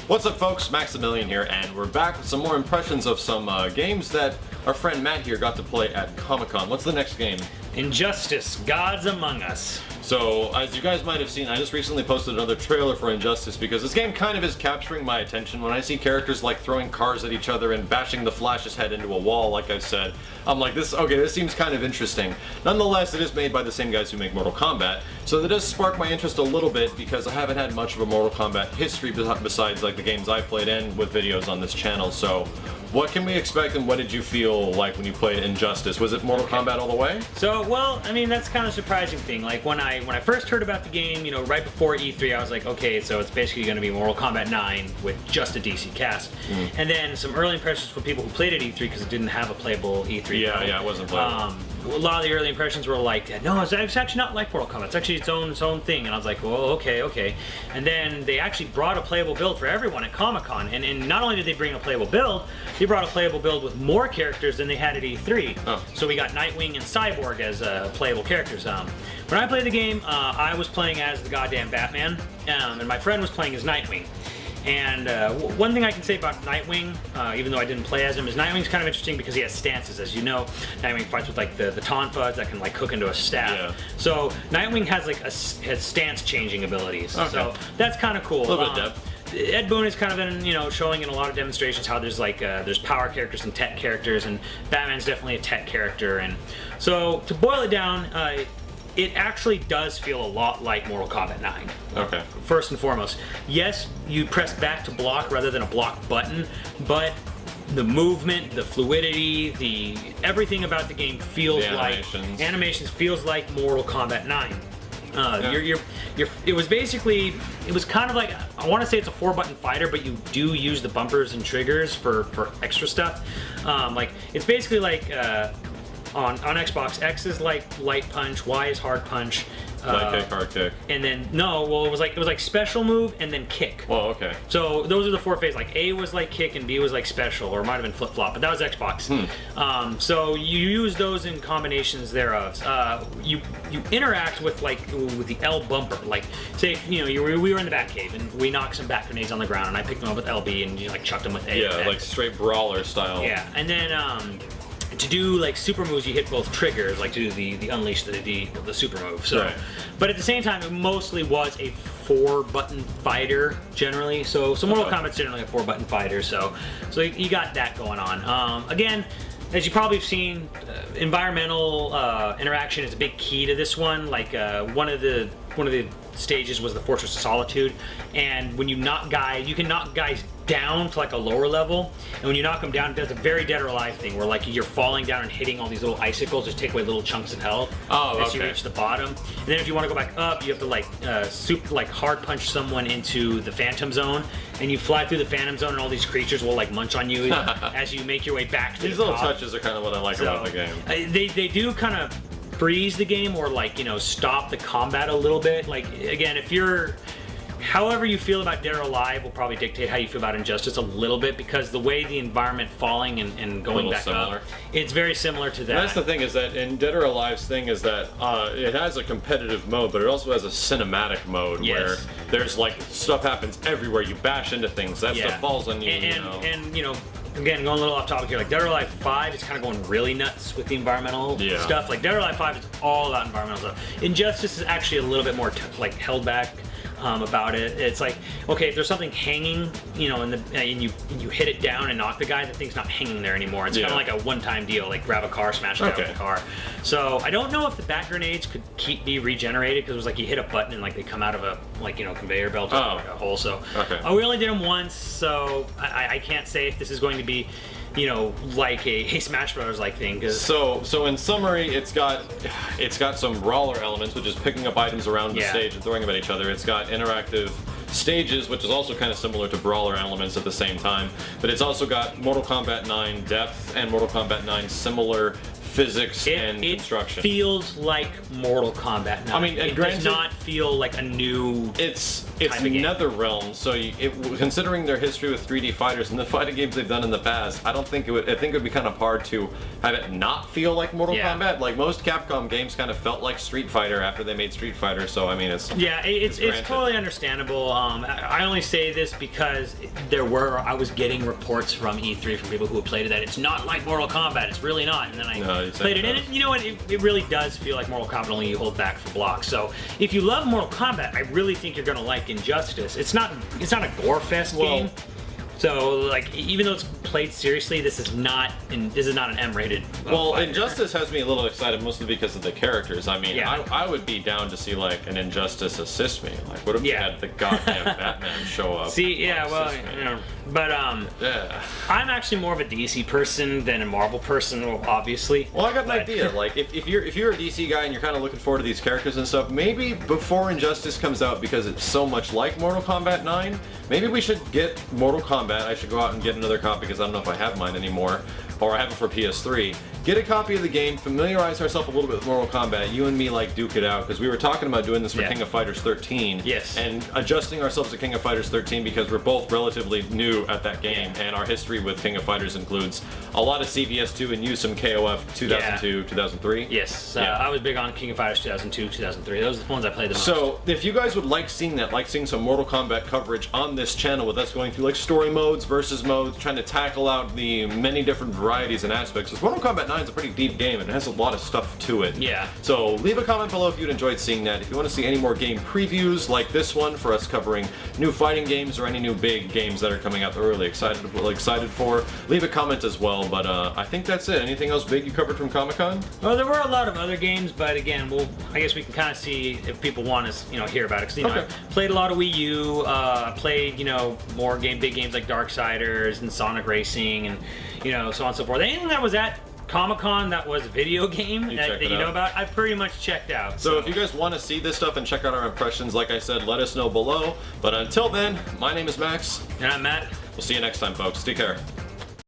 What's up, folks? Maximilian here, and we're back with some more impressions of some games that our friend Matt here got to play at Comic-Con. What's the next game? Injustice: Gods Among Us. So, as you guys might have seen, I just recently posted another trailer for Injustice because this game kind of is capturing my attention. When I see characters like throwing cars at each other and bashing the Flash's head into a wall, like I said, I'm like, this seems kind of interesting. Nonetheless, it is made by the same guys who make Mortal Kombat, so that does spark my interest a little bit because I haven't had much of a Mortal Kombat history besides like the games I played and with videos on this channel. So, what can we expect, and what did you feel like when you played Injustice? Was it Mortal Kombat all the way? So, well, I mean, that's kind of a surprising thing. Like, when I first heard about the game, you know, right before E3, I was like, okay, so it's basically going to be Mortal Kombat 9 with just a DC cast. And then some early impressions from people who played at E3 because it didn't have a playable E3 Yeah, mode. yeah, it wasn't playable. A lot of the early impressions were like, no, it's actually not like Mortal Kombat. It's actually its own thing. And I was like, well, okay. And then they actually brought a playable build for everyone at Comic-Con. And not only did they bring a playable build, they brought a playable build with more characters than they had at E3. Oh. So we got Nightwing and Cyborg as playable characters. When I played the game, I was playing as the goddamn Batman, and my friend was playing as Nightwing. And one thing I can say about Nightwing, even though I didn't play as him, is Nightwing's kind of interesting because he has stances. As you know, Nightwing fights with like the Tonfas that can like hook into a staff. Yeah. So Nightwing has like has stance changing abilities. Okay. So that's kind of cool. A little bit of depth. Ed Boon is kind of in, showing in a lot of demonstrations how there's like there's power characters and tech characters, and Batman's definitely a tech character. And so to boil it down, it actually does feel a lot like Mortal Kombat 9. Okay. First and foremost, yes, you press back to block rather than a block button, but the movement, the fluidity, everything about the game feels like animations feels like Mortal Kombat 9. It was kind of like, I want to say it's a 4-button fighter, but you do use the bumpers and triggers for extra stuff. Like, it's basically like on Xbox, X is like light punch, Y is hard punch. Light kick, hard kick. And then it was like special move and then kick. Oh, okay. So those are the 4 phases. Like A was like kick and B was like special, or it might have been flip flop, but that was Xbox. So you use those in combinations thereof. You interact with with the L bumper. Like, say we were in the Batcave and we knocked some bat grenades on the ground, and I picked them up with LB and you like chucked them with A. Yeah, like straight brawler style. Yeah, and then to do like super moves, you hit both triggers, like to do the unleash the super move. So, right. But at the same time, it mostly was a 4-button fighter generally. So Mortal Kombat's generally a 4-button fighter. So you got that going on. Again, as you probably have seen, environmental interaction is a big key to this one. Like one of the stages was the Fortress of Solitude, and when you knock guys, you can knock guys down to like a lower level, and when you knock them down, it does a very Dead or Alive thing where like you're falling down and hitting all these little icicles, just take away little chunks of health as you reach the bottom. And then if you want to go back up, you have to like hard punch someone into the Phantom Zone, and you fly through the Phantom Zone, and all these creatures will like munch on you as you make your way back to These the little top. touches are kind of what I like about the game. They do kind of freeze the game, or like stop the combat a little bit. Like, again, however you feel about Dead or Alive will probably dictate how you feel about Injustice a little bit, because the way the environment falling and going back up, it's very similar to that. And that's the thing, is that in Dead or Alive's thing is that it has a competitive mode, but it also has a cinematic mode where there's like stuff happens everywhere. You bash into things, that stuff falls on you. And again, going a little off topic here, like Dead or Alive 5 is kind of going really nuts with the environmental stuff. Like Dead or Alive 5 is all about environmental stuff. Injustice is actually a little bit more like held back about it. It's like, okay, if there's something hanging, and you hit it down and knock the guy, the thing's not hanging there anymore. It's kind of like a one-time deal, like grab a car, smash it out with the car. So I don't know if the bat grenades could be regenerated, because it was like you hit a button and like they come out of a conveyor belt or like a hole. So we only did them once, so I can't say if this is going to be like a Smash Brothers like thing. So in summary, it's got some brawler elements, which is picking up items around the stage and throwing them at each other. It's got interactive stages, which is also kind of similar to brawler elements at the same time. But it's also got Mortal Kombat 9 depth and Mortal Kombat 9 similar physics and construction. It feels like Mortal Kombat now. I mean, and it granted, does not feel like a new. It's type of game. NetherRealm, so considering their history with 3D fighters and the fighting games they've done in the past, I think it would be kind of hard to have it not feel like Mortal Kombat. Like most Capcom games kind of felt like Street Fighter after they made Street Fighter, so I mean it's totally understandable. I only say this because I was getting reports from E3 from people who have played it that it's not like Mortal Kombat. It's really not. And then I played it, and you know what? It really does feel like Mortal Kombat, only you hold back for blocks. So if you love Mortal Kombat, I really think you're gonna like Injustice. It's not a gore fest game. So, like, even though it's played seriously, this is not an M-rated. Well, Injustice has me a little excited, mostly because of the characters. I mean, Yeah. I would be down to see like an Injustice assist me. Like, what if we had the goddamn Batman show up? See, yeah, well, you know, but yeah. I'm actually more of a DC person than a Marvel person, obviously. Well, I got an idea. Like, if you're a DC guy and you're kind of looking forward to these characters and stuff, maybe before Injustice comes out, because it's so much like Mortal Kombat 9, maybe we should get Mortal Kombat. I should go out and get another copy because I don't know if I have mine anymore, or I have it for PS3. Get a copy of the game, familiarize ourselves a little bit with Mortal Kombat. You and me like duke it out because we were talking about doing this for King of Fighters 13. Yes. And adjusting ourselves to King of Fighters 13 because we're both relatively new at that game, and our history with King of Fighters includes a lot of CVS2 and you some KOF 2002, 2003. Yes. I was big on King of Fighters 2002, 2003. Those are the ones I played the most. So if you guys would like seeing that, like seeing some Mortal Kombat coverage on this channel with us going through like story modes, versus modes, trying to tackle out the many different varieties and aspects, because Mortal Kombat 9 is a pretty deep game and it has a lot of stuff to it. Yeah. So leave a comment below if you'd enjoyed seeing that. If you want to see any more game previews like this one for us covering new fighting games or any new big games that are coming out that we're really excited for, leave a comment as well. But I think that's it. Anything else big you covered from Comic-Con? Well, there were a lot of other games, but again, I guess we can kind of see if people want to, hear about it. Because I played a lot of Wii U, played, more big games like Darksiders and Sonic Racing, and so on and so forth. Anything that was at Comic-Con that was a video game that you know about, I've pretty much checked out. So if you guys want to see this stuff and check out our impressions, like I said, let us know below. But until then, my name is Max. And I'm Matt. We'll see you next time, folks. Take care.